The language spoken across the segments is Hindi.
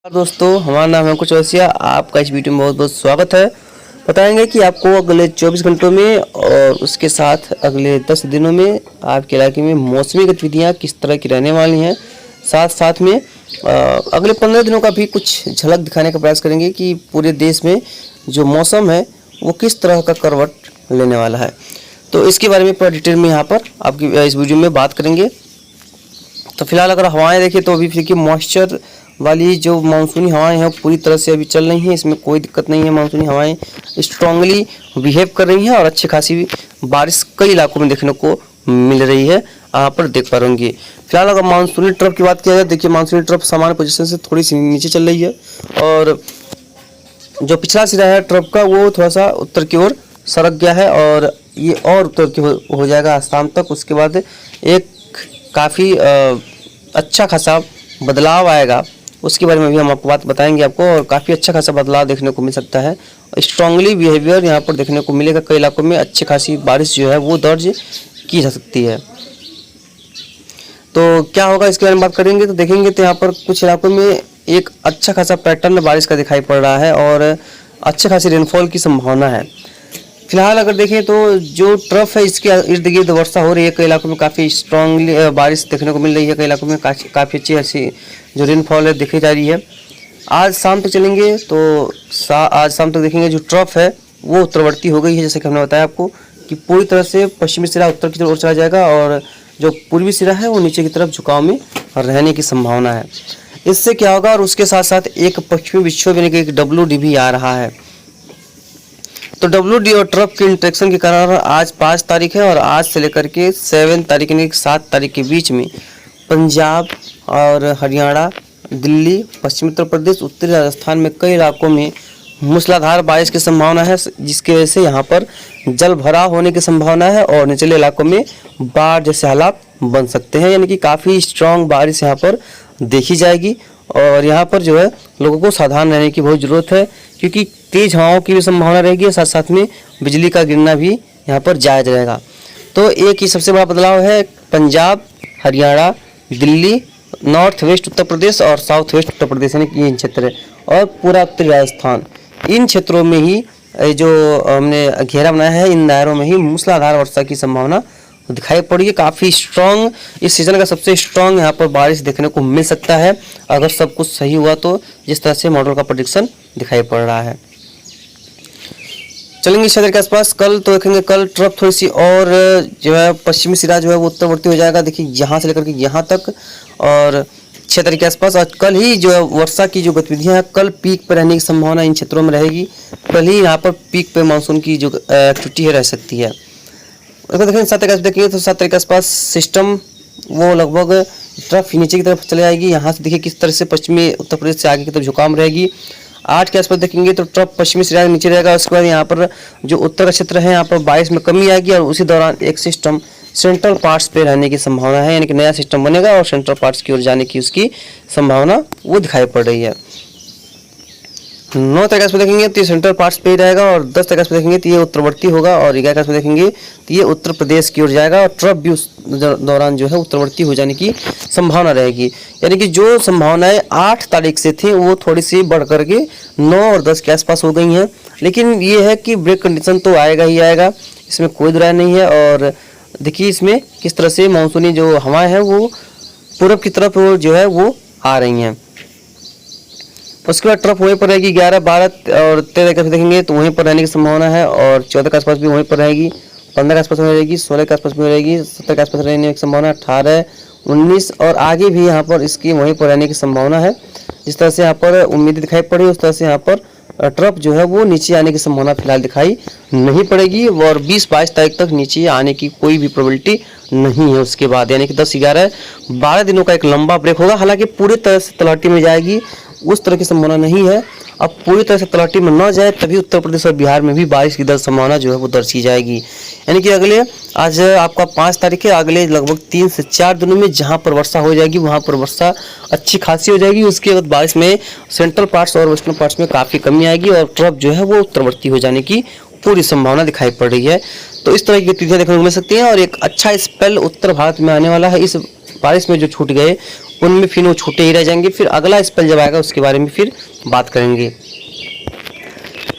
दोस्तों, हमारा नाम है कुछ वैसिया। आपका इस वीडियो में बहुत बहुत स्वागत है। बताएंगे कि आपको अगले 24 घंटों में और उसके साथ अगले 10 दिनों में आपके इलाके में मौसमी गतिविधियां किस तरह की रहने वाली हैं। साथ साथ में अगले 15 दिनों का भी कुछ झलक दिखाने का प्रयास करेंगे कि पूरे देश में जो मौसम है वो किस तरह का करवट लेने वाला है। तो इसके बारे में पूरा डिटेल में यहाँ पर आपकी इस वीडियो में बात करेंगे। तो फिलहाल अगर हवाएं देखें तो अभी देखिए मॉइस्चर वाली जो मानसूनी हवाएं हैं पूरी तरह से अभी चल रही हैं, इसमें कोई दिक्कत नहीं है। मानसूनी हवाएं स्ट्रांगली बिहेव कर रही हैं और अच्छी खासी बारिश कई इलाकों में देखने को मिल रही है, यहाँ पर देख पा रहे। फिलहाल अगर मानसूनी ट्रफ की बात किया जाए, देखिए मानसूनी ट्रफ सामान्य पोजीशन से थोड़ी सी नीचे चल रही है और जो पिछला सिरा है ट्रफ का वो थोड़ा सा उत्तर की ओर सरक गया है और ये और उत्तर की हो जाएगा शाम तक। उसके बाद एक काफ़ी अच्छा खासा बदलाव आएगा, उसके बारे में भी हम आपको बात बताएंगे आपको। और काफ़ी अच्छा खासा बदलाव देखने को मिल सकता है। स्ट्रांगली बिहेवियर यहाँ पर देखने को मिलेगा, कई इलाकों में अच्छी खासी बारिश जो है वो दर्ज की जा सकती है। तो क्या होगा इसके बारे में बात करेंगे। तो देखेंगे तो यहाँ पर कुछ इलाकों में एक अच्छा खासा पैटर्न बारिश का दिखाई पड़ रहा है और अच्छे खासी रेनफॉल की संभावना है। फिलहाल अगर देखें तो जो ट्रफ है इसके इर्द गिर्द वर्षा हो रही है, कई इलाकों में काफ़ी स्ट्रांगली बारिश देखने को मिल रही है, कई इलाकों में काफ़ी अच्छी जो रेनफॉल है दिखाई जा रही है। आज शाम तक चलेंगे तो आज शाम तक देखेंगे जो ट्रफ है वो उत्तरवर्ती हो गई है, जैसे कि हमने बताया आपको कि पूरी तरह से पश्चिमी सिरा उत्तर की ओर चला जाएगा और जो पूर्वी सिरा है वो नीचे की तरफ झुकाव में रहने की संभावना है। इससे क्या होगा, और उसके साथ साथ एक पश्चिमी विक्षोभ यानी कि एक WD भी आ रहा है। तो WD और ट्रफ के इंटरेक्शन के कारण आज 5 तारीख है और आज से लेकर के 7 तारीख यानी 7 तारीख के बीच में पंजाब और हरियाणा, दिल्ली, पश्चिमी उत्तर प्रदेश, उत्तरी राजस्थान में कई इलाकों में मूसलाधार बारिश की संभावना है, जिसकी वजह से यहाँ पर जल भराव होने की संभावना है और निचले इलाकों में बाढ़ जैसे हालात बन सकते हैं। यानी कि काफ़ी स्ट्रॉन्ग बारिश यहाँ पर देखी जाएगी और यहाँ पर जो है लोगों को सावधान रहने की बहुत ज़रूरत है, क्योंकि तेज हवाओं की भी संभावना रहेगी और साथ साथ में बिजली का गिरना भी यहाँ पर जायज़ रहेगा। तो एक ही सबसे बड़ा बदलाव है पंजाब, हरियाणा, दिल्ली, नॉर्थ वेस्ट उत्तर प्रदेश और साउथ वेस्ट उत्तर प्रदेश यानी कि इन क्षेत्र और पूरा उत्तरी राजस्थान, इन क्षेत्रों में ही जो हमने घेरा बनाया है, इन दायरों में ही मूसलाधार वर्षा की संभावना दिखाई पड़ी है। काफ़ी स्ट्रॉन्ग, इस सीज़न का सबसे स्ट्रॉन्ग यहाँ पर बारिश देखने को मिल सकता है अगर सब कुछ सही हुआ तो, जिस तरह से मॉडल का प्रेडिक्शन दिखाई पड़ रहा है। चलेंगे इस क्षेत्र के आसपास। कल तो देखेंगे कल ट्रफ थोड़ी सी और जो है पश्चिमी सिरा जो है वो उत्तरवर्ती हो जाएगा, देखिए यहाँ से लेकर के यहाँ तक और 6 तारीख के आसपास। और कल ही जो है वर्षा की जो गतिविधियाँ हैं कल पीक पर रहने की संभावना इन क्षेत्रों में रहेगी। कल ही यहाँ पर पीक पे मानसून की जो एक्टिविटी है रह सकती है। अगर देखेंगे 7 तारीख देखेंगे तो 7 तारीख के आसपास सिस्टम वो लगभग ट्रफ नीचे की तरफ चले जाएगी। यहाँ से देखिए किस तरह से पश्चिमी उत्तर प्रदेश से आगे की तरफ झुकाव रहेगी। 8 के आसपास देखेंगे तो ट्रफ पश्चिमी सिरा के नीचे रहेगा। उसके बाद यहाँ पर जो उत्तर का क्षेत्र है यहाँ पर बारिश में कमी आएगी और उसी दौरान एक सिस्टम सेंट्रल पार्ट्स पे रहने की संभावना है, यानी कि नया सिस्टम बनेगा और सेंट्रल पार्ट्स की ओर जाने की उसकी संभावना वो दिखाई पड़ रही है। 9 तारीख पे देखेंगे तो ये सेंट्रल पार्ट्स पे ही रहेगा और 10 तारीख पे देखेंगे तो ये उत्तरवर्ती होगा और 11 तारीख पे देखेंगे तो ये उत्तर प्रदेश की ओर जाएगा और ट्रफ भी उस दौरान जो है उत्तरवर्ती हो जाने की संभावना रहेगी। यानी कि जो संभावनाएं 8 तारीख से थी वो थोड़ी सी बढ़ करके 9 और 10 के आसपास हो गई हैं, लेकिन ये है कि ब्रेक कंडीशन तो आएगा ही आएगा, इसमें कोई दुराय नहीं है। और देखिए इसमें किस तरह से मानसूनी जो हवाएं हैं वो पूरब की तरफ जो है वो आ रही हैं। उसके बाद ट्रफ वहीं पर रहेगी 11, 12 और 13 के आसपास देखेंगे तो वहीं पर रहने की संभावना है और 14 के आसपास भी वहीं पर रहेगी, 15 के आसपास में रहेगी, 16 के आसपास में रहेगी, 17 के आसपास रहने की संभावना, 18, 19 और आगे भी यहाँ पर इसकी वहीं पर रहने की संभावना है। जिस तरह से यहाँ पर उम्मीदें दिखाई पड़ी उस तरह से यहाँ पर ट्रफ जो है वो नीचे आने की संभावना फिलहाल दिखाई नहीं पड़ेगी और 20-22 तारीख तक नीचे आने की कोई भी प्रोबेबिलिटी नहीं है। उसके बाद यानी कि 10, 11, 12 दिनों का एक लंबा ब्रेक होगा। हालांकि पूरी तरह से तलहटी में जाएगी उस तरह की संभावना नहीं है। अब पूरी तरह से तलहटी में न जाए तभी उत्तर प्रदेश और बिहार में भी बारिश की संभावना जो है वो दर्ज की जाएगी। यानी कि अगले आज आपका 5 तारीख है, अगले लगभग 3 से 4 दिनों में जहां पर वर्षा हो जाएगी वहां पर वर्षा अच्छी खासी हो जाएगी। उसके बाद बारिश में सेंट्रल पार्ट्स और वेस्टर्न पार्ट्स में काफ़ी कमी आएगी और ट्रफ जो है वो उत्तरवर्ती हो जाने की पूरी संभावना दिखाई पड़ रही है। तो इस तरह की गतिविधियाँ देखने को मिल सकती हैं और एक अच्छा स्पेल उत्तर भारत में आने वाला है। इस बारिश में जो छूट गए उनमें फिर वो छूटे ही रह जाएंगे। फिर अगला स्पेल जब आएगा उसके बारे में फिर बात करेंगे।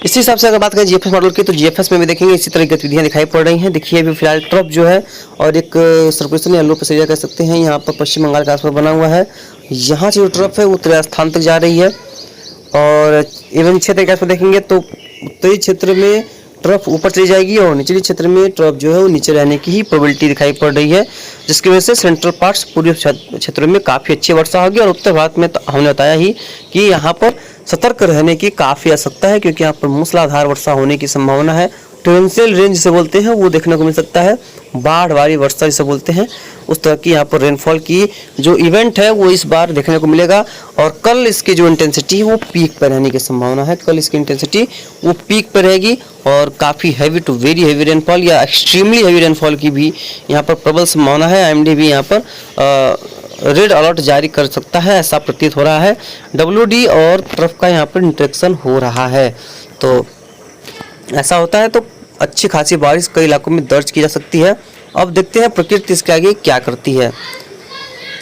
इसी हिसाब से अगर बात करें जीएफएस मॉडल की, तो जीएफएस में भी देखेंगे इसी तरह की गतिविधियां दिखाई पड़ रही हैं। देखिए अभी फिलहाल ट्रफ जो है और एक सर्कुलेशन या लो प्रेशर कह सकते हैं, यहाँ पर पश्चिम बंगाल के आसपास बना हुआ है। यहाँ से जो ट्रफ है वो उत्तरी राजस्थान तक जा रही है। और एवं क्षेत्र के आसपास देखेंगे तो उत्तरी क्षेत्र में ट्रफ ऊपर चली जाएगी और निचली क्षेत्र में ट्रफ जो है वो नीचे रहने की ही प्रोबेबिलिटी दिखाई पड़ रही है, जिसकी वजह से सेंट्रल पार्ट्स पूर्वी क्षेत्रों में काफ़ी अच्छी वर्षा होगी। और उत्तर भारत में तो हमने बताया ही कि यहाँ पर सतर्क रहने की काफ़ी आवश्यकता है, क्योंकि यहाँ पर मूसलाधार वर्षा होने की संभावना है। टोरेंशियल रेंज जिसे बोलते हैं वो देखने को मिल सकता है, बाढ़ वाली वर्षा जिसे बोलते हैं, उस तरह की यहाँ पर रेनफॉल की जो इवेंट है वो इस बार देखने को मिलेगा। और कल इसकी जो इंटेंसिटी है वो पीक पर रहने की संभावना है। कल इसकी इंटेंसिटी वो पीक पर रहेगी और काफ़ी heavy to very heavy rainfall या एक्सट्रीमली हैवी रेनफॉल की भी यहाँ पर प्रबल संभावना है। आईएमडी भी यहाँ पर रेड अलर्ट जारी कर सकता है, ऐसा प्रतीत हो रहा है। WD और ट्रफ का यहाँ पर इंटरेक्शन हो रहा है, तो ऐसा होता है तो अच्छी खासी बारिश कई इलाकों में दर्ज की जा सकती है। अब देखते हैं प्रकृति इसके आगे क्या करती है।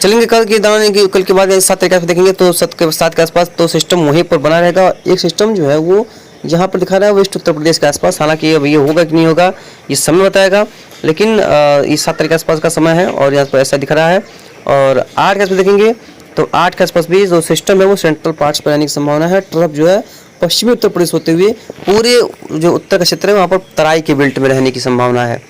चलेंगे कल के दौरान, कल के बाद 7 तारीख को देखेंगे तो 7 के आसपास तो सिस्टम वहीं पर बना रहेगा। एक सिस्टम जो है वो यहाँ पर दिखा रहा है वेस्ट उत्तर प्रदेश के आसपास, हालांकि अब ये होगा कि नहीं होगा ये समय बताएगा, लेकिन ये 7 तारीख के आसपास का समय है और यहाँ पर ऐसा दिख रहा है। और 8 के आसपास देखेंगे तो 8 के आसपास भी जो सिस्टम है वो सेंट्रल पार्ट्स पर आने की संभावना है। ट्रफ जो है पश्चिमी उत्तर प्रदेश होते हुए पूरे जो उत्तर का क्षेत्र है वहाँ पर तराई के बेल्ट में रहने की संभावना है।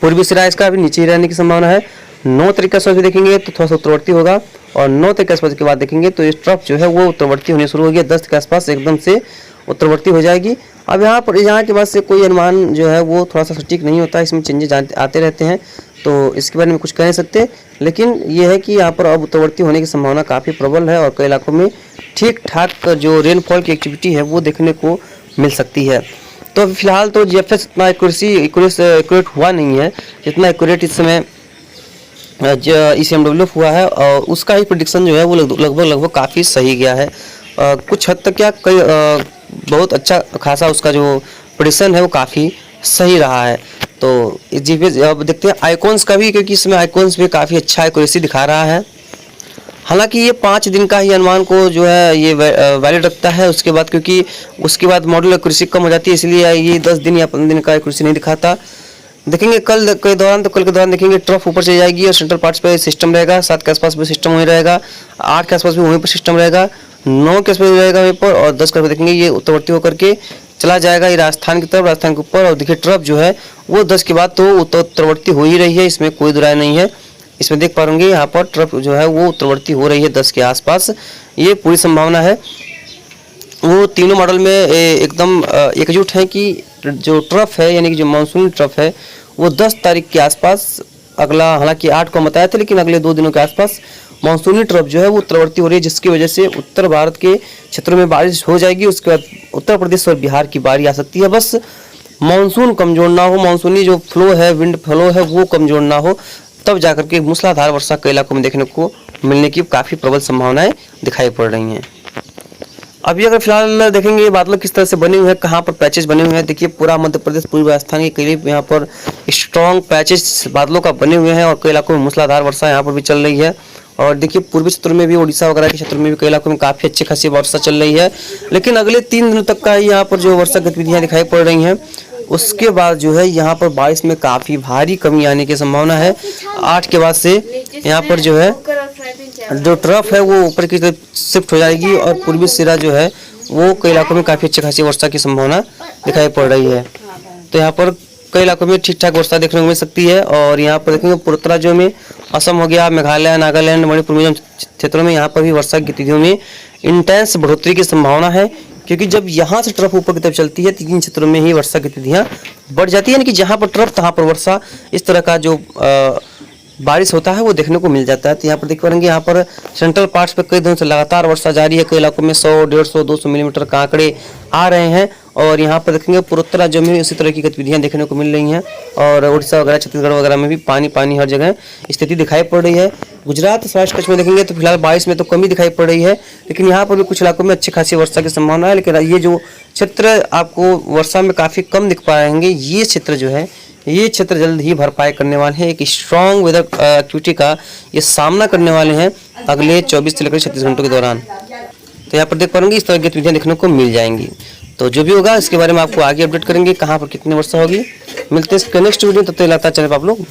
पूर्वी सिरा इसका अभी नीचे ही रहने की संभावना है। 9 तारीख के आसपास भी देखेंगे तो थोड़ा सा उत्तरवर्ती होगा और 9 तारीख के आसपास के बाद देखेंगे तो ये ट्रफ जो है वो उत्तरवर्ती होने शुरू हो गया। 10 के आसपास एकदम से उत्तरवर्ती हो जाएगी। अब यहाँ के बाद से कोई अनुमान जो है वो थोड़ा सा सटीक नहीं होता, इसमें चेंजेस आते रहते हैं, तो इसके बारे में कुछ कह नहीं सकते। लेकिन ये है कि यहाँ पर अब उत्तरवर्ती होने की संभावना काफ़ी प्रबल है और कई इलाकों में ठीक ठाक जो रेनफॉल की एक्टिविटी है वो देखने को मिल सकती है। तो अभी फिलहाल तो जीएफएस इतना एक्यूरेट हुआ नहीं है जितना एक्यूरेट इस समय ECMWF हुआ है, और उसका ही प्रेडिक्शन जो है वो लगभग काफ़ी सही गया है। कुछ हद तक क्या बहुत अच्छा खासा उसका जो प्रेडिक्शन है वो काफ़ी सही रहा है। तो जीपीएस अब देखते हैं आइकॉन्स का भी, क्योंकि इसमें आइकॉन्स भी काफ़ी अच्छा एक्यूरेसी दिखा रहा है। हालांकि ये 5 दिन का ही अनुमान को जो है ये वैलिड रखता है, उसके बाद क्योंकि उसके बाद मॉडल एक्यूरेसी कम हो जाती है, इसलिए ये 10 दिन या 15 दिन का एक्यूरेसी नहीं दिखाता। देखेंगे कल के दौरान देखेंगे ट्रफ ऊपर चली जाएगी और सेंट्रल पार्ट्स पे सिस्टम रहेगा। 7 के आसपास भी सिस्टम वहीं रहेगा, 8 के आसपास भी वहीं पर सिस्टम रहेगा, 9 के आसपास रहेगा वहीं पर, और 10 के आसपास देखेंगे ये उत्तरवर्ती होकर के चला जाएगा ये राजस्थान की तरफ, राजस्थान के ऊपर। और देखिए ट्रफ जो है वो 10 के बाद तो उत्तरवर्ती हो ही रही है, इसमें कोई दुराय नहीं है। इसमें देख पा रहे यहाँ पर ट्रफ जो है वो उत्तरवर्ती हो रही है 10 के आसपास, ये पूरी संभावना है। वो तीनों मॉडल में एकदम एकजुट है कि जो ट्रफ है यानी कि जो मानसूनी ट्रफ है वो 10 तारीख के आसपास, अगला हालांकि 8 को बताया था लेकिन अगले 2 दिनों के आसपास मानसूनी ट्रफ जो है वो उत्तरवर्ती हो रही है, जिसकी वजह से उत्तर भारत के क्षेत्रों में बारिश हो जाएगी। उसके बाद उत्तर प्रदेश और बिहार की बारी आ सकती है। बस मानसून कमजोर ना हो, मानसूनी जो फ्लो है, विंड फ्लो है वो कमजोर ना हो, तब जाकर के मूसलाधार वर्षा कई इलाकों में देखने को मिलने की काफ़ी प्रबल संभावनाएं दिखाई पड़ रही हैं। अभी अगर फिलहाल देखेंगे बादलों किस तरह से बने हुए हैं, कहाँ पर पैचेस बने हुए हैं, देखिए पूरा मध्य प्रदेश पूर्वी राजस्थान के करीब यहाँ पर स्ट्रॉन्ग पैचेस बादलों का बने हुए हैं और कई इलाकों में मूसलाधार वर्षा यहाँ पर भी चल रही है। और देखिए पूर्वी क्षेत्र में भी, उड़ीसा वगैरह के क्षेत्र में भी कई इलाकों में काफ़ी अच्छी खासी वर्षा चल रही है। लेकिन अगले 3 दिनों तक का यहाँ पर जो वर्षा गतिविधियाँ दिखाई पड़ रही हैं, उसके बाद जो है यहाँ पर बारिश में काफ़ी भारी कमी आने की संभावना है। 8 के बाद से यहाँ पर जो है जो ट्रफ है वो ऊपर की तरफ शिफ्ट हो जाएगी और पूर्वी सिरा जो है वो कई इलाकों में काफ़ी अच्छी खासी वर्षा की संभावना दिखाई पड़ रही है। तो यहाँ पर कई इलाकों में ठीक ठाक वर्षा देखने को मिल सकती है। और यहाँ पर देखेंगे पूर्वोत्तराज्यों में असम हो गया, मेघालय, नागालैंड, मणिपुर में क्षेत्रों में यहाँ पर भी वर्षा गतिविधियों में इंटेंस बढ़ोतरी की संभावना है, क्योंकि जब यहाँ से ट्रफ ऊपर की तरफ चलती है 3 क्षेत्रों में ही वर्षा गतिविधियाँ बढ़ जाती है, यानी कि जहाँ पर ट्रफ तहाँ पर वर्षा, इस तरह का जो बारिश होता है वो देखने को मिल जाता है। तो यहाँ पर देख पाएंगे यहाँ पर सेंट्रल पार्ट्स पे कई दिनों से लगातार वर्षा जारी है, कई इलाकों में 100, 150, 200 मिलीमीटर का आंकड़े आ रहे हैं। और यहाँ पर देखेंगे पूर्वोत्तर राज्यों में इसी तरह की गतिविधियाँ देखने को मिल रही हैं और उड़ीसा वगैरह, छत्तीसगढ़ वगैरह में भी पानी हर जगह स्थिति दिखाई पड़ रही है। गुजरात, सौराष्ट्र कच्छ में देखेंगे तो फिलहाल बारिश में तो कमी दिखाई पड़ रही है, लेकिन यहाँ पर भी कुछ इलाकों में अच्छी खासी वर्षा की संभावना है। लेकिन ये जो क्षेत्र आपको वर्षा में काफ़ी कम दिख पाएंगे, ये क्षेत्र जो है ये क्षेत्र जल्द ही भरपाई करने वाले हैं। एक स्ट्रॉन्ग वेदर एक्टिविटी का ये सामना करने वाले हैं अगले 24 से लेकर 36 घंटों के दौरान। तो यहाँ पर देख पाएंगे इस तरह की गतिविधियाँ देखने को मिल जाएंगी। तो जो भी होगा इसके बारे में आपको आगे अपडेट करेंगे, कहाँ पर कितनी वर्षा होगी। मिलते हैं इसके नेक्स्ट वीडियो, तब तक लगता है चैनल पर आप लोग